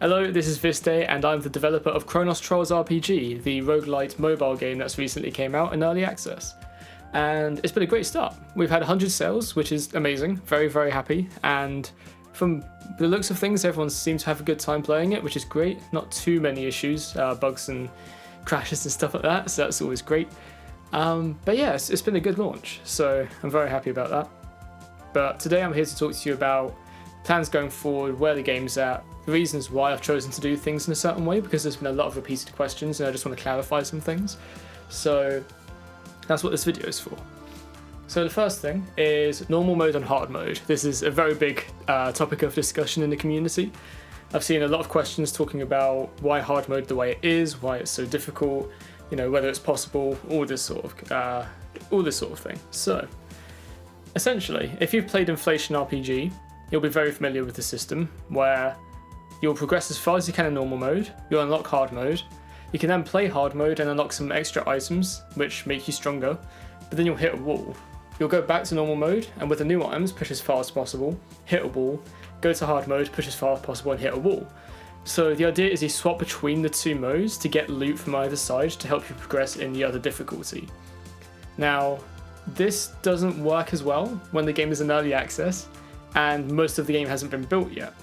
Hello, this is Viste, and I'm the developer of Chronos Trials RPG, the roguelite mobile game that's recently came out in early access. And it's been a great start. We've had 100 sales, which is amazing, very, very happy, and from the looks of things, everyone seems to have a good time playing it, which is great. Not too many issues, bugs and crashes and stuff like that, so that's always great. But yeah, it's been a good launch, so I'm very happy about that. But today I'm here to talk to you about plans going forward, where the game's at, the reasons why I've chosen to do things in a certain way, because there's been a lot of repeated questions and I just want to clarify some things. So that's what this video is for. So the first thing is normal mode and hard mode. This is a very big topic of discussion in the community. I've seen a lot of questions talking about why hard mode the way it is, why it's so difficult, you know, whether it's possible, all this sort of thing. So essentially, if you've played Inflation RPG, you'll be very familiar with the system where you'll progress as far as you can in normal mode, you'll unlock hard mode, you can then play hard mode and unlock some extra items which make you stronger, but then you'll hit a wall. You'll go back to normal mode and with the new items push as far as possible, hit a wall, go to hard mode, push as far as possible and hit a wall. So the idea is you swap between the two modes to get loot from either side to help you progress in the other difficulty. Now, this doesn't work as well when the game is in early access and most of the game hasn't been built yet,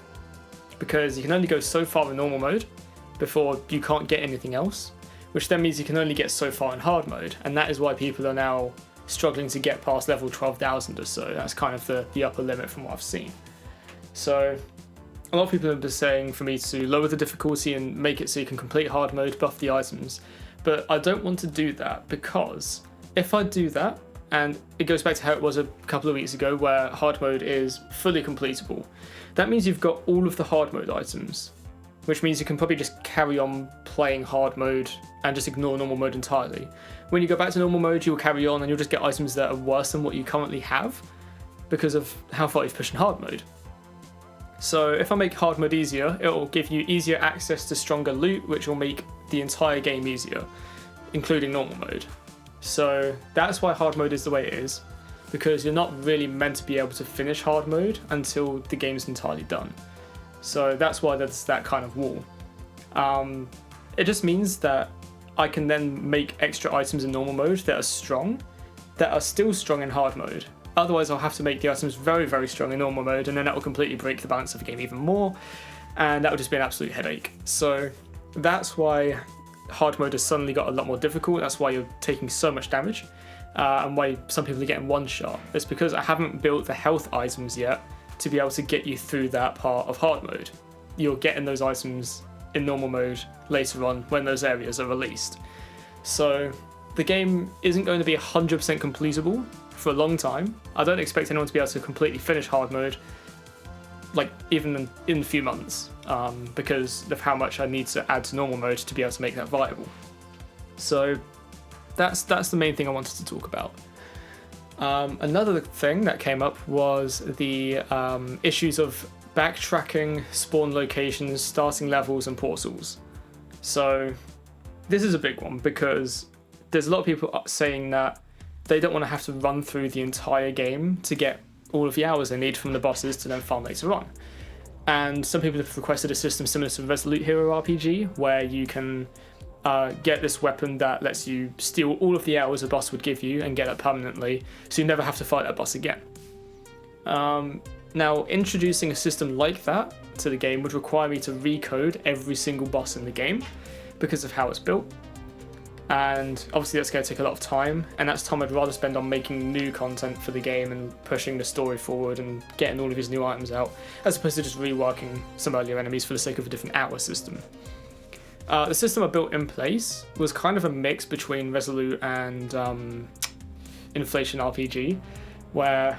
because you can only go so far in normal mode before you can't get anything else, which then means you can only get so far in hard mode, and that is why people are now struggling to get past level 12,000 or so. That's kind of the upper limit from what I've seen. So a lot of people have been saying for me to lower the difficulty and make it so you can complete hard mode, buff the items, but I don't want to do that, because if I do that, and it goes back to how it was a couple of weeks ago where hard mode is fully completable, that means you've got all of the hard mode items, which means you can probably just carry on playing hard mode and just ignore normal mode entirely. When you go back to normal mode, you'll carry on and you'll just get items that are worse than what you currently have because of how far you've pushed in hard mode. So if I make hard mode easier, it will give you easier access to stronger loot, which will make the entire game easier, including normal mode. So that's why hard mode is the way it is, because you're not really meant to be able to finish hard mode until the game's entirely done. So that's why there's that kind of wall. It just means that I can then make extra items in normal mode that are strong, that are still strong in hard mode. Otherwise I'll have to make the items very, very strong in normal mode, and then that will completely break the balance of the game even more, and that would just be an absolute headache. So that's why hard mode has suddenly got a lot more difficult. That's why you're taking so much damage, and why some people are getting one shot. It's because I haven't built the health items yet to be able to get you through that part of hard mode. You're getting those items in normal mode later on when those areas are released. So the game isn't going to be 100% completable for a long time. I don't expect anyone to be able to completely finish hard mode, like even in a few months, because of how much I need to add to normal mode to be able to make that viable. So that's the main thing I wanted to talk about. Another thing that came up was the issues of backtracking, spawn locations, starting levels, and portals. So this is a big one because there's a lot of people saying that they don't want to have to run through the entire game to get all of the hours they need from the bosses to then farm later on. And some people have requested a system similar to Resolute Hero RPG, where you can get this weapon that lets you steal all of the hours a boss would give you and get it permanently, so you never have to fight that boss again. Now, introducing a system like that to the game would require me to recode every single boss in the game because of how it's built. And obviously that's going to take a lot of time, and that's time I'd rather spend on making new content for the game and pushing the story forward and getting all of these new items out, as opposed to just reworking some earlier enemies for the sake of a different hour system. The system I built in place was kind of a mix between Resolute and Inflation RPG, where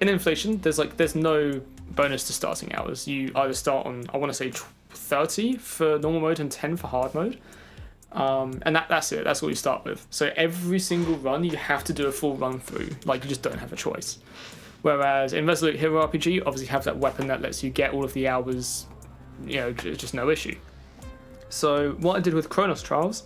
in Inflation there's no bonus to starting hours. You either start on, I want to say 30 for normal mode and 10 for hard mode. And that's it, that's what you start with. So every single run you have to do a full run through, like you just don't have a choice. Whereas in Resolute Hero RPG, you obviously have that weapon that lets you get all of the hours, you know, just no issue. So what I did with Chronos Trials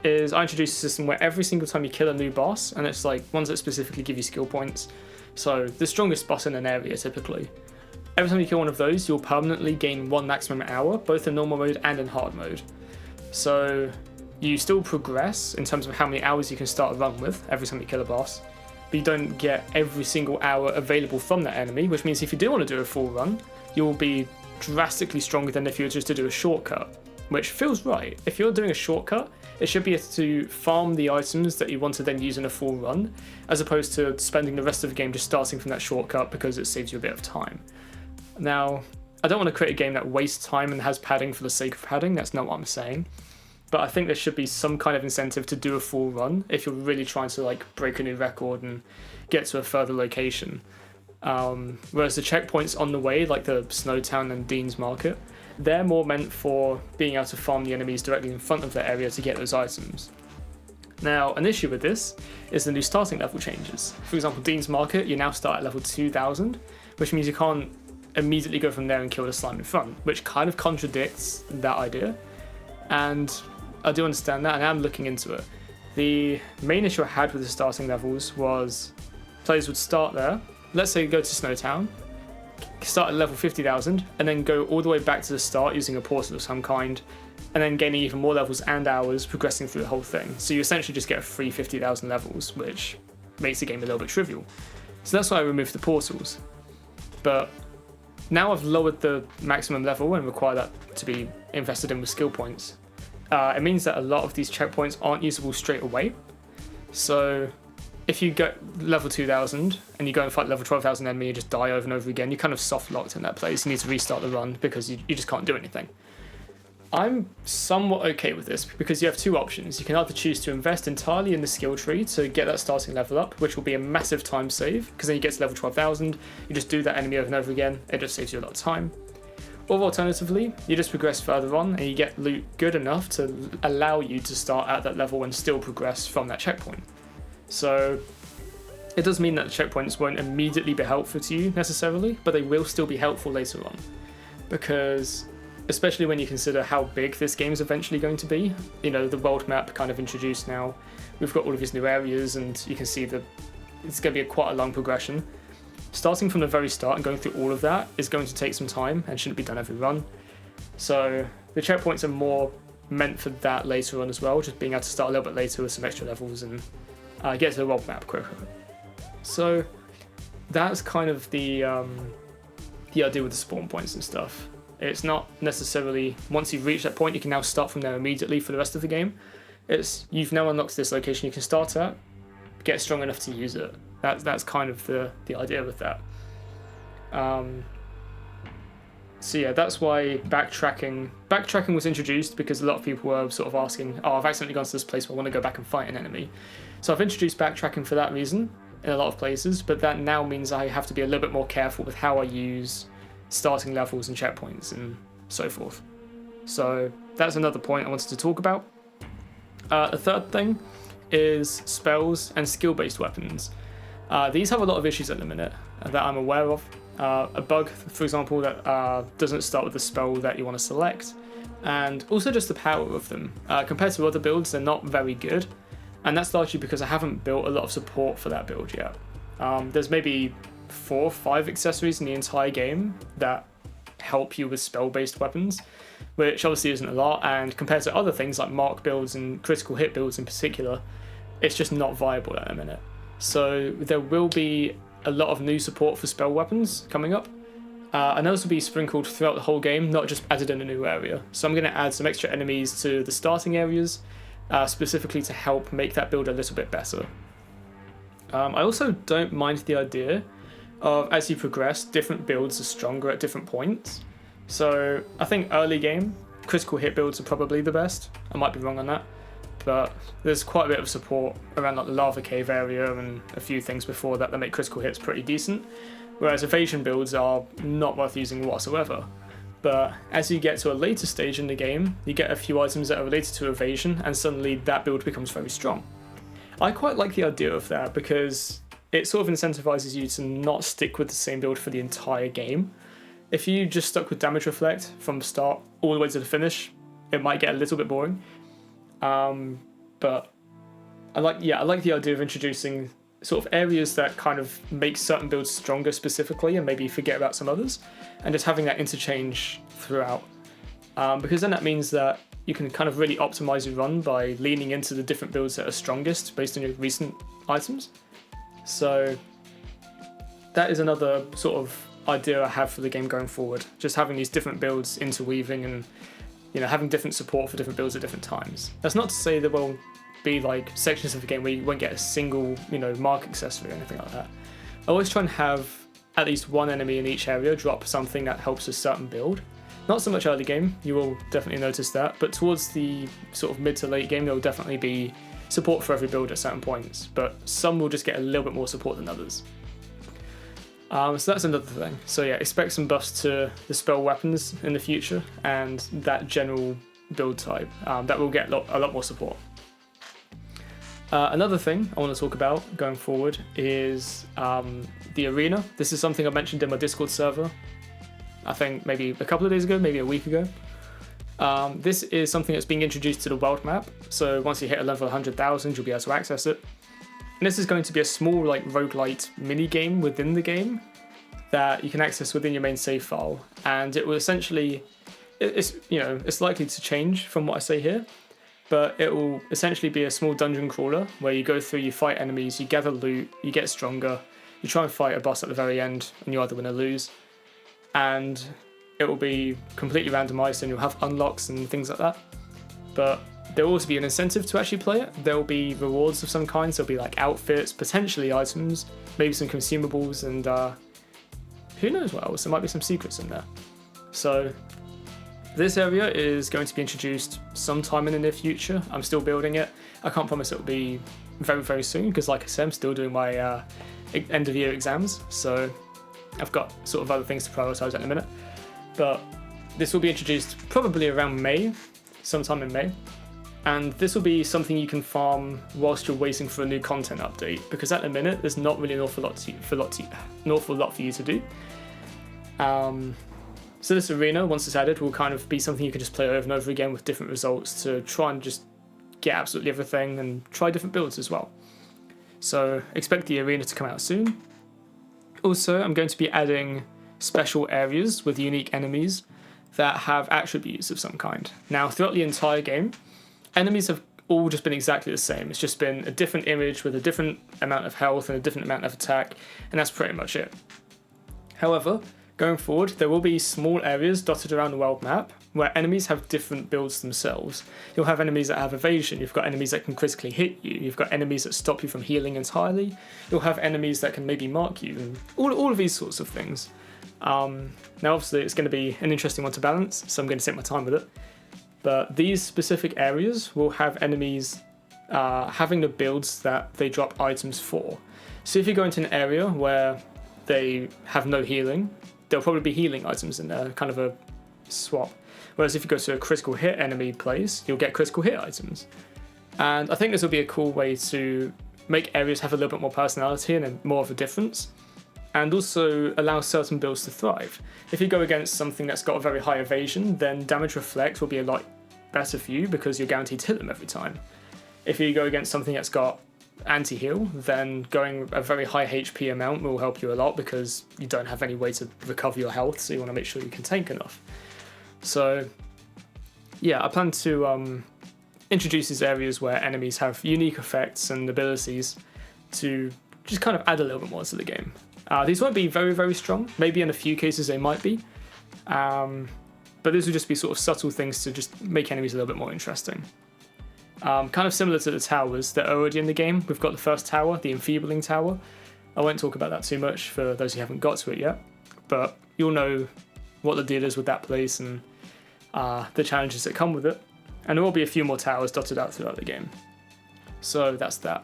is I introduced a system where every single time you kill a new boss, and it's like ones that specifically give you skill points, so the strongest boss in an area typically, Every time you kill one of those, you'll permanently gain 1 maximum hour, both in normal mode and in hard mode. So you still progress in terms of how many hours you can start a run with every time you kill a boss, but you don't get every single hour available from that enemy, which means if you do want to do a full run, you'll be drastically stronger than if you were just to do a shortcut, which feels right. If you're doing a shortcut, it should be to farm the items that you want to then use in a full run, as opposed to spending the rest of the game just starting from that shortcut because it saves you a bit of time. Now, I don't want to create a game that wastes time and has padding for the sake of padding, that's not what I'm saying. But I think there should be some kind of incentive to do a full run if you're really trying to like break a new record and get to a further location. Whereas the checkpoints on the way, like the Snowtown and Dean's Market, they're more meant for being able to farm the enemies directly in front of their area to get those items. Now, an issue with this is the new starting level changes. For example, Dean's Market, you now start at level 2000, which means you can't immediately go from there and kill the slime in front, which kind of contradicts that idea. And I do understand that, and I'm looking into it. The main issue I had with the starting levels was players would start there, let's say go to Snowtown, start at level 50,000, and then go all the way back to the start using a portal of some kind, and then gaining even more levels and hours progressing through the whole thing. So you essentially just get a free 50,000 levels, which makes the game a little bit trivial. So that's why I removed the portals. But now I've lowered the maximum level and require that to be invested in with skill points. It means that a lot of these checkpoints aren't usable straight away. So if you get level 2000 and you go and fight level 12,000 enemy and just die over and over again, you're kind of soft locked in that place. You need to restart the run because you just can't do anything. I'm somewhat okay with this because you have two options. You can either choose to invest entirely in the skill tree to get that starting level up, which will be a massive time save, because then you get to level 12,000, you just do that enemy over and over again, it just saves you a lot of time. Or alternatively, you just progress further on and you get loot good enough to allow you to start at that level and still progress from that checkpoint. So it does mean that the checkpoints won't immediately be helpful to you necessarily, but they will still be helpful later on. Because especially when you consider how big this game is eventually going to be, you know, the world map kind of introduced now, we've got all of these new areas and you can see that it's going to be quite a long progression. Starting from the very start and going through all of that is going to take some time and shouldn't be done every run. So the checkpoints are more meant for that later on as well, just being able to start a little bit later with some extra levels and get to the world map quicker. So that's kind of the idea with the spawn points and stuff. It's not necessarily once you've reached that point you can now start from there immediately for the rest of the game. It's you've now unlocked this location you can start at, get strong enough to use it. That's kind of the idea with that. So yeah, that's why backtracking was introduced, because a lot of people were sort of asking, oh, I've accidentally gone to this place, but I want to go back and fight an enemy. So I've introduced backtracking for that reason in a lot of places, but that now means I have to be a little bit more careful with how I use starting levels and checkpoints and so forth. So that's another point I wanted to talk about. The third thing is spells and skill-based weapons. These have a lot of issues at the minute that I'm aware of. A bug, for example, that doesn't start with the spell that you want to select, and also just the power of them. Compared to other builds, they're not very good, and that's largely because I haven't built a lot of support for that build yet. There's maybe 4 or 5 accessories in the entire game that help you with spell-based weapons, which obviously isn't a lot, and compared to other things like mark builds and critical hit builds in particular, it's just not viable at the minute. So there will be a lot of new support for spell weapons coming up, and those will be sprinkled throughout the whole game, not just added in a new area. So I'm going to add some extra enemies to the starting areas, specifically to help make that build a little bit better. I also don't mind the idea of, as you progress, different builds are stronger at different points. So I think early game, critical hit builds are probably the best. I might be wrong on that, but there's quite a bit of support around like the lava cave area and a few things before that make critical hits pretty decent, whereas evasion builds are not worth using whatsoever. But as you get to a later stage in the game, you get a few items that are related to evasion, and suddenly that build becomes very strong. I quite like the idea of that because it sort of incentivizes you to not stick with the same build for the entire game. If you just stuck with damage reflect from the start all the way to the finish, it might get a little bit boring. But I like the idea of introducing sort of areas that kind of make certain builds stronger specifically and maybe forget about some others. and just having that interchange throughout. Because then that means that you can kind of really optimize your run by leaning into the different builds that are strongest based on your recent items. So that is another sort of idea I have for the game going forward. Just having these different builds interweaving and, you know, having different support for different builds at different times. That's not to say there will be like sections of the game where you won't get a single, you know, mark accessory or anything like that. I always try and have at least one enemy in each area drop something that helps a certain build. Not so much early game, you will definitely notice that, but towards the sort of mid to late game there will definitely be support for every build at certain points, but some will just get a little bit more support than others. So that's another thing. So yeah, expect some buffs to the spell weapons in the future and that general build type. That will get a lot more support. Another thing I want to talk about going forward is the arena. This is something I mentioned in my Discord server, I think maybe a couple of days ago, maybe a week ago. This is something that's being introduced to the world map, so once you hit a level 100,000 you'll be able to access it. And this is going to be a small like roguelite mini game within the game that you can access within your main save file, and it will essentially, it's likely to change from what I say here, but it will essentially be a small dungeon crawler where you go through, you fight enemies, you gather loot, you get stronger, you try and fight a boss at the very end, and you either win or lose. And it will be completely randomized and you'll have unlocks and things like that. But there will also be an incentive to actually play it. There will be rewards of some kind, so there'll be like outfits, potentially items, maybe some consumables, and who knows what else, there might be some secrets in there. So this area is going to be introduced sometime in the near future. I'm still building it. I can't promise it'll be very, very soon, because like I said, I'm still doing my end of year exams, so I've got sort of other things to prioritize at the minute. But this will be introduced probably around May, sometime in May. And this will be something you can farm whilst you're waiting for a new content update, because at the minute there's not really an awful lot for you to do. So this arena, once it's added, will kind of be something you can just play over and over again with different results to try and just get absolutely everything and try different builds as well. So expect the arena to come out soon. Also, I'm going to be adding special areas with unique enemies that have attributes of some kind. Now, throughout the entire game, enemies have all just been exactly the same. It's just been a different image with a different amount of health and a different amount of attack, and that's pretty much it. However, going forward, there will be small areas dotted around the world map where enemies have different builds themselves. You'll have enemies that have evasion, you've got enemies that can critically hit you, you've got enemies that stop you from healing entirely, you'll have enemies that can maybe mark you, and all of these sorts of things. Now obviously it's going to be an interesting one to balance, so I'm going to take my time with it. But these specific areas will have enemies having the builds that they drop items for. So if you go into an area where they have no healing, there'll probably be healing items in there, kind of a swap. Whereas if you go to a critical hit enemy place, you'll get critical hit items. And I think this will be a cool way to make areas have a little bit more personality and more of a difference, and also allow certain builds to thrive. If you go against something that's got a very high evasion, then damage reflect will be a lot better for you because you're guaranteed to hit them every time. If you go against something that's got anti-heal, then going a very high HP amount will help you a lot because you don't have any way to recover your health, so you want to make sure you can tank enough. So yeah, I plan to introduce these areas where enemies have unique effects and abilities to just kind of add a little bit more to the game. These won't be very, very strong. Maybe in a few cases they might be. But these will just be sort of subtle things to just make enemies a little bit more interesting. Kind of similar to the towers that are already in the game. We've got the first tower, the enfeebling tower. I won't talk about that too much for those who haven't got to it yet. But you'll know what the deal is with that place and the challenges that come with it. And there will be a few more towers dotted out throughout the game. So that's that.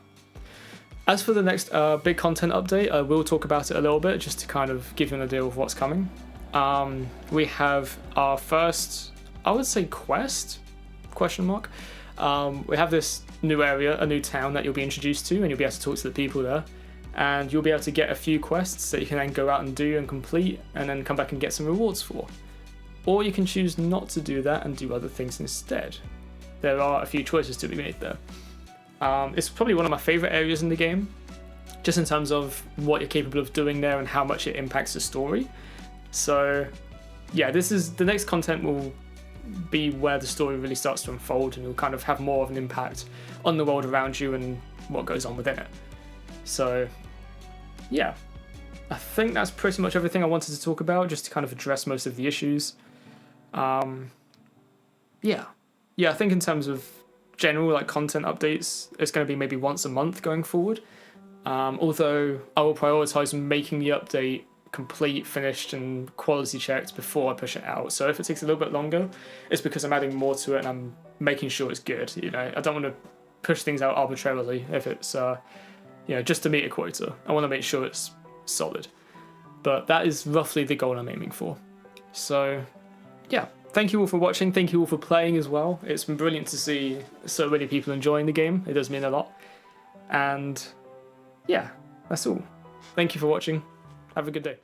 As for the next big content update, I will talk about it a little bit just to kind of give you an idea of what's coming. We have our first, I would say, quest, ? We have this new area, a new town that you'll be introduced to, and you'll be able to talk to the people there. And you'll be able to get a few quests that you can then go out and do and complete, and then come back and get some rewards for. Or you can choose not to do that and do other things instead. There are a few choices to be made there. It's probably one of my favourite areas in the game, just in terms of what you're capable of doing there and how much it impacts the story. So yeah, the next content will be where the story really starts to unfold, and you'll kind of have more of an impact on the world around you and what goes on within it. So yeah, I think that's pretty much everything I wanted to talk about, just to kind of address most of the issues. Yeah, I think in terms of general like content updates, it's going to be maybe once a month going forward. Although I will prioritize making the update complete, finished, and quality checked before I push it out. So if it takes a little bit longer, it's because I'm adding more to it and I'm making sure it's good. You know, I don't want to push things out arbitrarily if it's just to meet a quota. I want to make sure it's solid. But that is roughly the goal I'm aiming for. So yeah, thank you all for watching. Thank you all for playing as well. It's been brilliant to see so many people enjoying the game. It does mean a lot. And yeah, that's all. Thank you for watching. Have a good day.